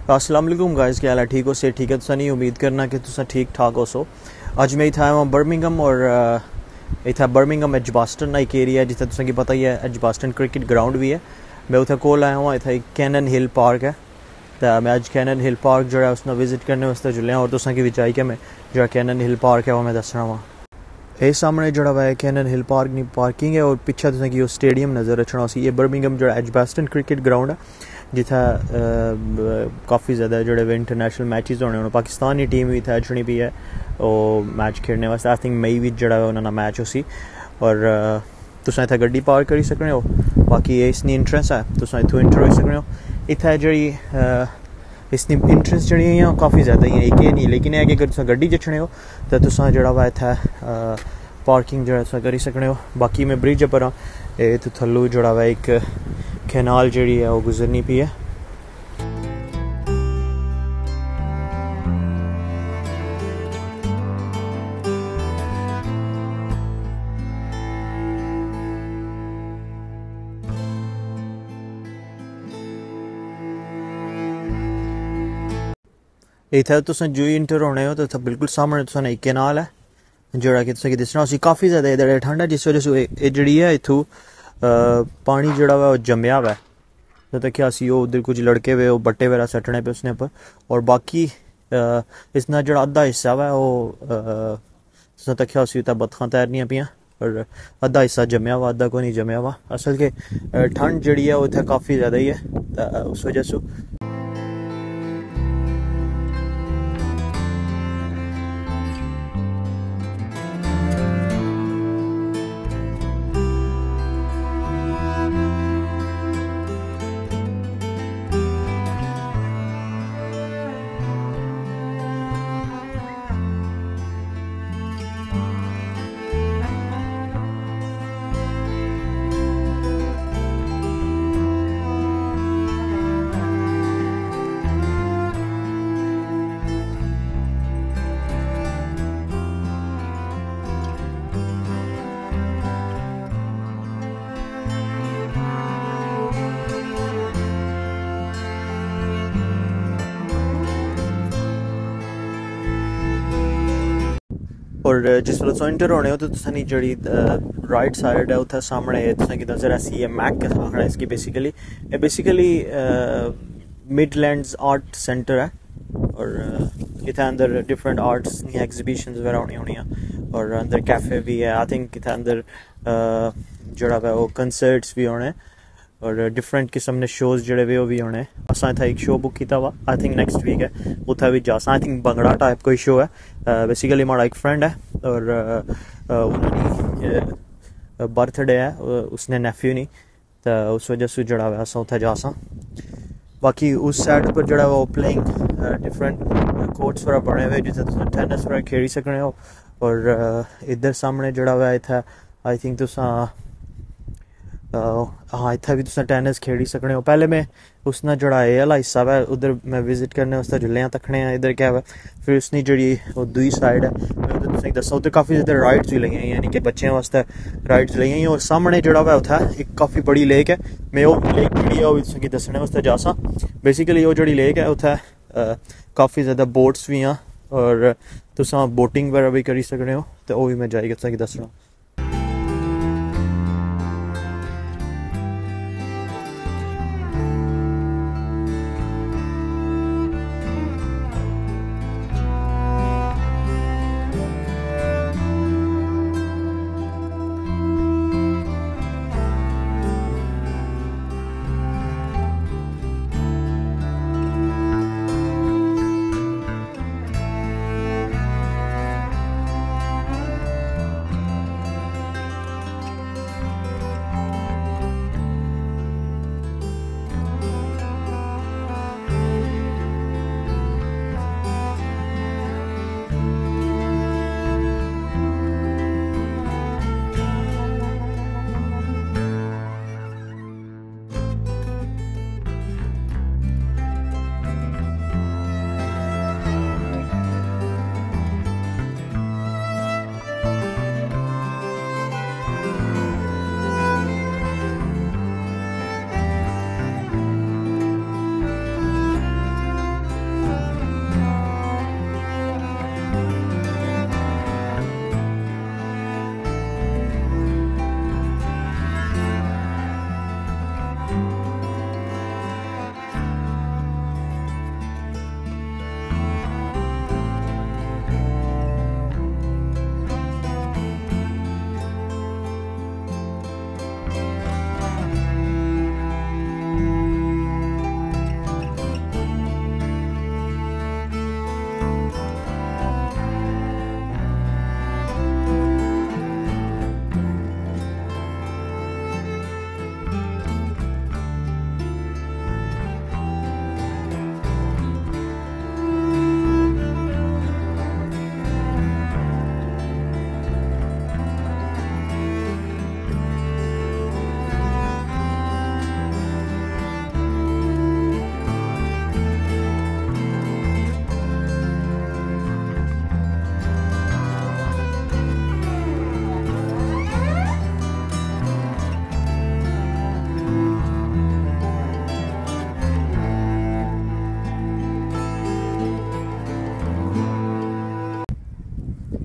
अस्सलाम वालेकुम गाइस, क्या हाल है? ठीक हो? से ठीक है? तुसा नहीं उम्मीद करना कि तुसा ठीक ठाक हो। सो अज मैं इत्थै आया हूँ बर्मिंघम और इत्थै बर्मिंघम एजबास्टन एक एरिया है जित्थै तुसें पता ही है एजबास्टन क्रिकेट ग्राउंड भी है। मैं उत्थै कोल आया हूँ। इत्थै कैनन हिल पार्क है तो मैं अज कैनन हिल पार्क जो है उसने विजिट करने वास्ते जुलिया और तुसें की आई कि मैं जो कैनन हिल पार्क है वो मैं दसना वा। ये सामने जोड़ा वा कैनन हिल पार्क की पार्किंग है और पिछे तुसें की स्टेडियम नज़र रखना सी। ये बर्मिंघम जो एजबास्टन क्रिकेट ग्राउंड है जित्थै काफ़ी ज़्यादा जोड़े इंटरनेशनल मैचेस होने उन्होंने पाकिस्तान की टीम भी इत्थै अचनी भी है और मैच खेलने वास्ते। आई थिंक मई बिच जोड़ा उन्होंने मैच उसी और तुस इत्थै गड्डी पार्क करी सकने हो। बाकी ये इसकी इंट्रेंस है, तुस इत्थों इंटर होई सकने हो। इत्थै जी इसकी इंट्रेंस जी काफ़ी ज़्यादा ही एक नहीं, लेकिन है कि अगर तुस गड्डी चढ़ने हो तो तुस जोड़ा वा इत्थै पार्किंग जो करी सकने हो। बाकी मैं ब्रिज पर हाँ, इत्थों थल्लू जोड़ा वा एक कैनाल जी है वो गुजरनी पी है। इत्थै तुसें जो इंटर होने हो तो बिल्कुल सामने तुसें एक कैनाल है जोड़ा कि तुसें दसना उसी काफ़ी ज़्यादा इधर ठंड है जिस वजह से जी है इत्थों पानी जोड़ा वा जमया हुआ है। तो देखिया सी उधर कुछ लड़के हुए वो बट्टे वगैरह सटने पे उसने पर और बाकी इसना जो अद्धा हिस्सा है वो तकिया उसी उत्तर बतखा तैरनिया पियाँ और अद्धा हिस्सा जमया हुआ अद्धा को नहीं जमया हुआ। असल के ठंड जी है वो इतने काफ़ी ज़्यादा ही है तो उस वजह से और जिस वेले तुस इंटर होने हो तो तुसें जी राइट साइड है उत्थे सामने तुसें की नजर ऐसी है मैक आखना इसकी बेसिकली मिडलैंड्स आर्ट सेंटर है और इतने अंदर डिफरेंट आर्ट्स एग्जीबिशंस वगैरह होनी होनी और अंदर कैफे भी है। आई थिंक इतने अंदर जोड़ा वा वो कंसर्ट्स भी होने और डिफरेंट किस्म ने शोज जोड़े वे भी होने। असा इतना एक शो बुक किया हुआ आई थिंक नेक्स्ट वीक है उत्थे भी जा। आई थिंक भंगड़ा टाइप कोई शो है। बेसिकली हमारा एक फ्रेंड है और उन्होंने बर्थडे है उसने नेफ्यू नहीं तो उस वजह से जोड़ा वा अस उत्थे जा सा। बाकी उस साइड पर जोड़ा वो प्लेइंग डिफरेंट कोर्ट्स वगैरह बने हुए जिसे तुम टेनिस वगैरह खेली सकने हो और इधर सामने जोड़ा वा इत्थे आई थिंक तुस हाँ इतना भी तुम टेनिस खेली सकने हो। पहले मैं उसने जोड़ा ए वाला हिस्सा है उधर मैं विजिट करने वास्ते जुल्ले तकने इधर क्या है फिर उसने जी वो दूई साइड है मैं उधर तुसें दसा उधर काफ़ी ज़्यादा राइड्स भी लगी यानी कि बच्चों वास्ते राइड्स लगी और सामने जोड़ा वा उत्थे एक काफ़ी बड़ी लेक है। मैं वो लेक जी है वो तुसें दसने वास्ते जा सा। बेसिकली वो जी लेक है उत्थे काफ़ी ज़्यादा बोट्स भी हैं और तुस बोटिंग वगैरह भी करी सकने हो तो वो भी मैं जाइए तुसें दसना।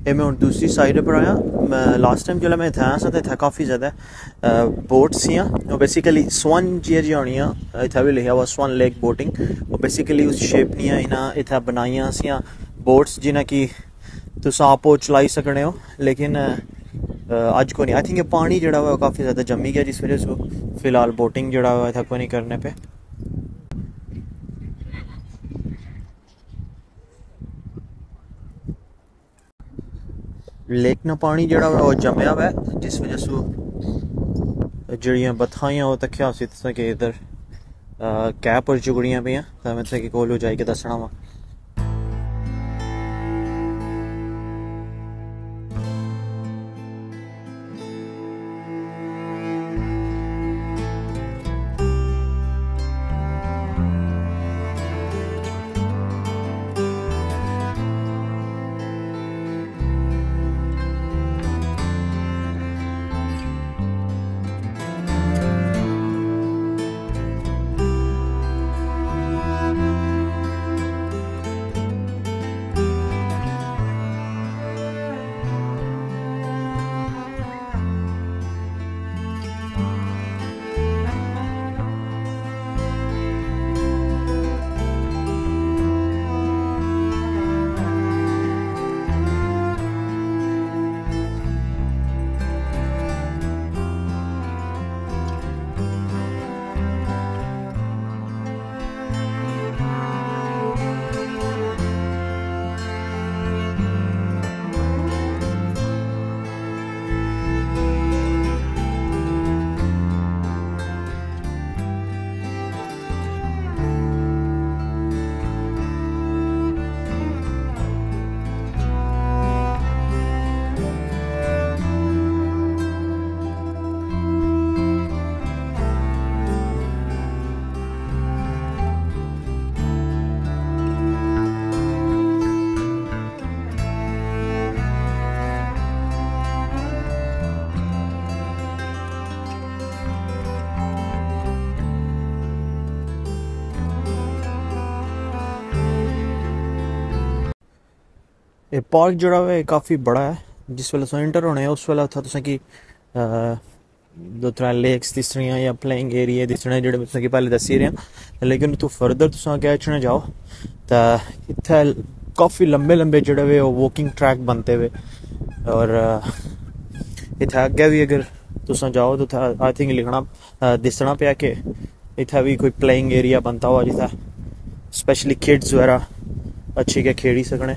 ये मैं हूँ दूसरी साइड पर आया। लास्ट टाइम जो मैं इतना आया तो इतना काफ़ी ज़्यादा बोट्स ही बेसिकली स्वन जी होनी इतना भी लिखा हुआ स्वन लेक बोटिंग और बेसिकली उस शेप नहीं इन्हें इतना बनाइया सी बोट्स जिन्हें कि तुस आपो चलाई सकने हो, लेकिन अज को नहीं। आई थिंक पानी जड़ा हुआ काफ़ी ज़्यादा जमी गया जिस वजह से फिलहाल बोटिंग जड़ा हुआ इतना कोई नहीं करने पे। लेक ना पानी जड़ा हुआ वो जमया हुआ है जिस वजह से जड़ियाँ बथाइयाँ वो तक कि इधर कैप और चुगड़ियाँ पे तो मैं कि कोल हो जाएगी दसना वा। ये पार्क जड़ा हुआ है काफ़ी बड़ा है। जिस वेले तुम इंटर होने उस वेले उत्थे तुसें कि दो त्रै लेक्स दिसनियां या प्लेइंग एरिया दिसने जेह्ड़े तुसें कि पैह्ले दस्सी रेहा, लेकिन तू फर्दर तुस अग्गें अचने जाओ तो इत्थे काफ़ी लंबे लंबे जेह्ड़े वे वॉकिंग ट्रैक बनते हुए और इत्थे अग्गें भी अगर तुस जाओ तो आई थिंक लिखना दिसना पे कि इत्थे भी कोई प्लेइंग एरिया बनता हुआ जित्थे स्पेशली किड्स वगैरह अच्छी गै खेड़ी सकने।